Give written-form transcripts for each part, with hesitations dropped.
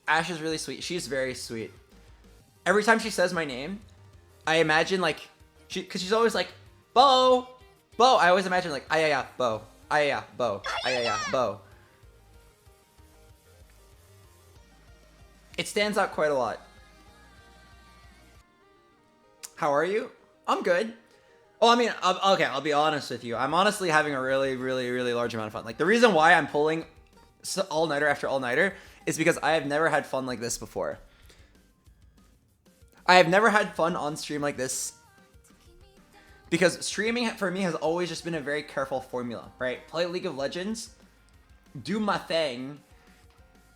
Ash is really sweet. She's very sweet. Every time she says my name, I imagine like because she's always like Bo, Bo. I always imagine like Ayaya, Bo, Ayaya, Bo, Ayaya, Bo. It stands out quite a lot. How are you? I'm good. Oh, I mean, okay, I'll be honest with you. I'm honestly having a really, really, really large amount of fun. Like, the reason why I'm pulling all-nighter after all-nighter is because I have never had fun like this before. I have never had fun on stream like this because streaming for me has always just been a very careful formula, right? Play League of Legends, do my thing,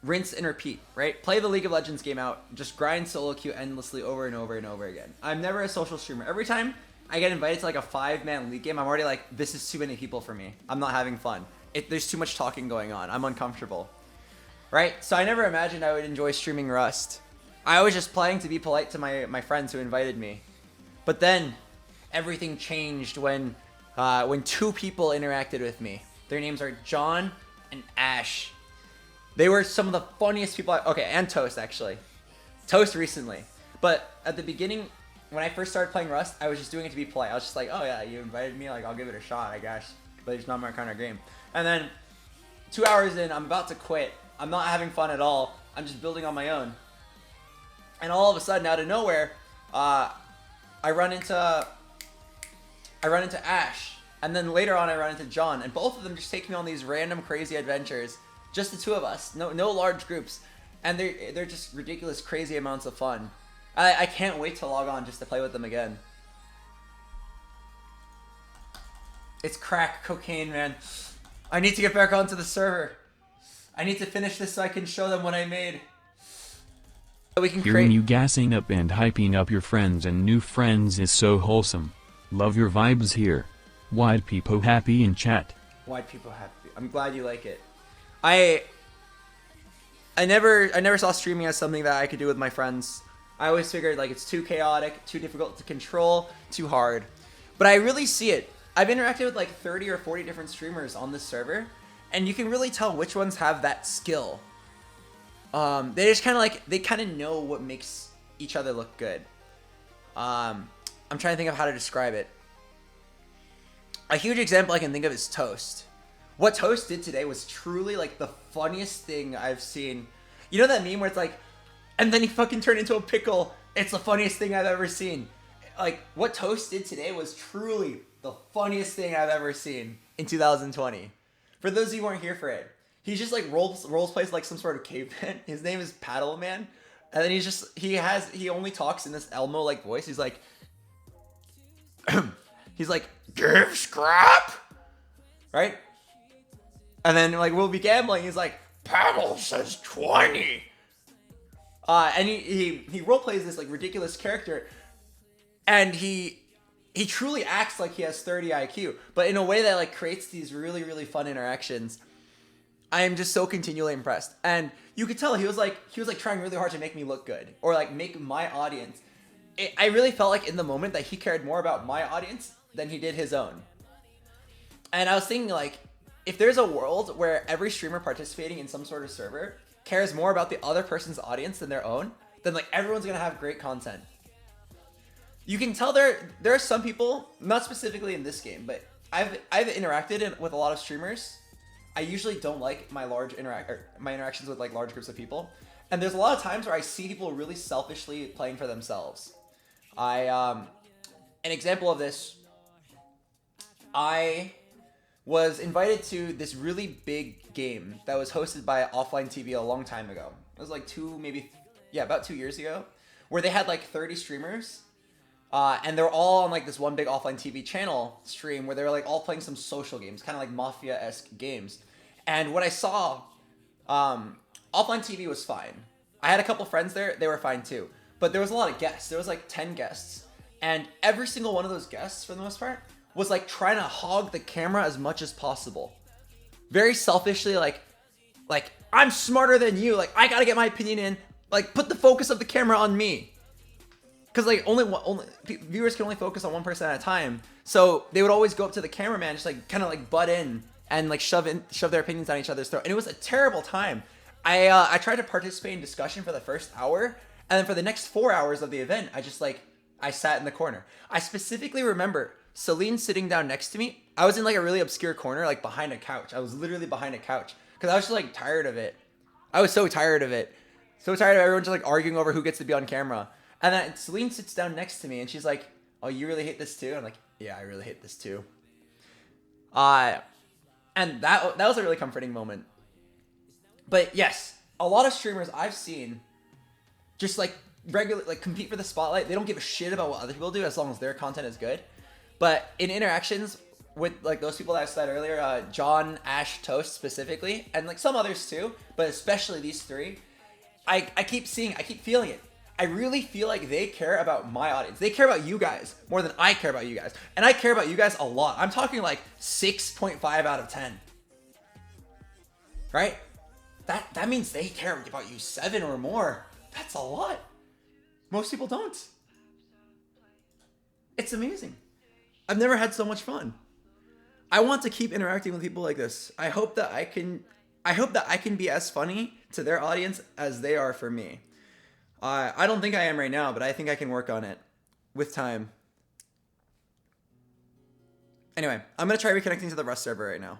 rinse and repeat, right? Play the League of Legends game out, just grind solo queue endlessly over and over and over again. I'm never a social streamer. Every time I get invited to like a 5-man league game, I'm already like, this is too many people for me. I'm not having fun. There's too much talking going on. I'm uncomfortable, right? So I never imagined I would enjoy streaming Rust. I was just playing to be polite to my friends who invited me. But then everything changed when 2 people interacted with me. Their names are John and Ash. They were some of the funniest people. Okay, and Toast, actually. Toast recently. But at the beginning, when I first started playing Rust, I was just doing it to be polite. I was just like, oh yeah, you invited me, like I'll give it a shot, I guess. But it's not my kind of game. And then 2 hours in, I'm about to quit. I'm not having fun at all. I'm just building on my own. And all of a sudden, out of nowhere, I run into Ash. And then later on, I run into John. And both of them just take me on these random crazy adventures. Just the 2 of us, no large groups, and they're just ridiculous, crazy amounts of fun. I can't wait to log on just to play with them again. It's crack cocaine, man. I need to get back onto the server. I need to finish this so I can show them what I made. So we can Hearing you gassing up and hyping up your friends and new friends is so wholesome. Love your vibes here. Wide people happy in chat. Wide people happy. I'm glad you like it. I never saw streaming as something that I could do with my friends. I always figured like it's too chaotic, too difficult to control, too hard. But I really see it. I've interacted with like 30 or 40 different streamers on this server, and you can really tell which ones have that skill. They just kind of like, they kind of know what makes each other look good. I'm trying to think of how to describe it. A huge example I can think of is Toast. What Toast did today was truly like the funniest thing I've seen. You know that meme where it's like, and then he fucking turned into a pickle. It's the funniest thing I've ever seen. Like, what Toast did today was truly the funniest thing I've ever seen in 2020. For those of you who weren't here for it, he just like roles plays like some sort of caveman. His name is Paddle Man. And then he only talks in this Elmo like voice. He's like, give scrap, right? And then like we'll be gambling. He's like, Paddle says 20. And he role plays this like ridiculous character, and he truly acts like he has 30 IQ, but in a way that like creates these really, really fun interactions. I am just so continually impressed, and you could tell he was like trying really hard to make me look good, or like make my audience. I really felt like in the moment that he cared more about my audience than he did his own. And I was thinking like, if there's a world where every streamer participating in some sort of server cares more about the other person's audience than their own, then like everyone's gonna have great content. You can tell there are some people, not specifically in this game, but I've interacted with a lot of streamers. I usually don't like my interactions with like large groups of people, and there's a lot of times where I see people really selfishly playing for themselves. An example of this, I was invited to this really big game that was hosted by Offline TV a long time ago. It was like about 2 years ago, where they had like 30 streamers, and they're all on like this one big Offline TV channel stream where they were like all playing some social games, kind of like Mafia-esque games. And what I saw, Offline TV was fine. I had a couple friends there, they were fine too. But there was a lot of guests. There was like 10 guests. And every single one of those guests, for the most part, was like trying to hog the camera as much as possible. Very selfishly, like I'm smarter than you. Like I gotta get my opinion in. Like put the focus of the camera on me. Cause like only viewers can only focus on one person at a time. So they would always go up to the cameraman, just like kind of like butt in and like shove their opinions down each other's throat. And it was a terrible time. I tried to participate in discussion for the first hour, and then for the next 4 hours of the event, I sat in the corner. I specifically remember Celine sitting down next to me. I was in like a really obscure corner, like behind a couch. I was literally behind a couch because I was just like tired of it. I was so tired of it. So tired of everyone just like arguing over who gets to be on camera. And then Celine sits down next to me and she's like, "Oh, you really hate this too?" And I'm like, "Yeah, I really hate this too." And that was a really comforting moment. But yes, a lot of streamers I've seen just like compete for the spotlight. They don't give a shit about what other people do as long as their content is good. But in interactions with like those people that I said earlier, John, Ash, Toast specifically, and like some others too, but especially these three, I keep feeling it. I really feel like they care about my audience. They care about you guys more than I care about you guys. And I care about you guys a lot. I'm talking like 6.5 out of 10. Right? That means they care about you 7 or more. That's a lot. Most people don't. It's amazing. I've never had so much fun. I want to keep interacting with people like this. I hope that I can be as funny to their audience as they are for me. I don't think I am right now, but I think I can work on it with time. Anyway, I'm going to try reconnecting to the Rust server right now.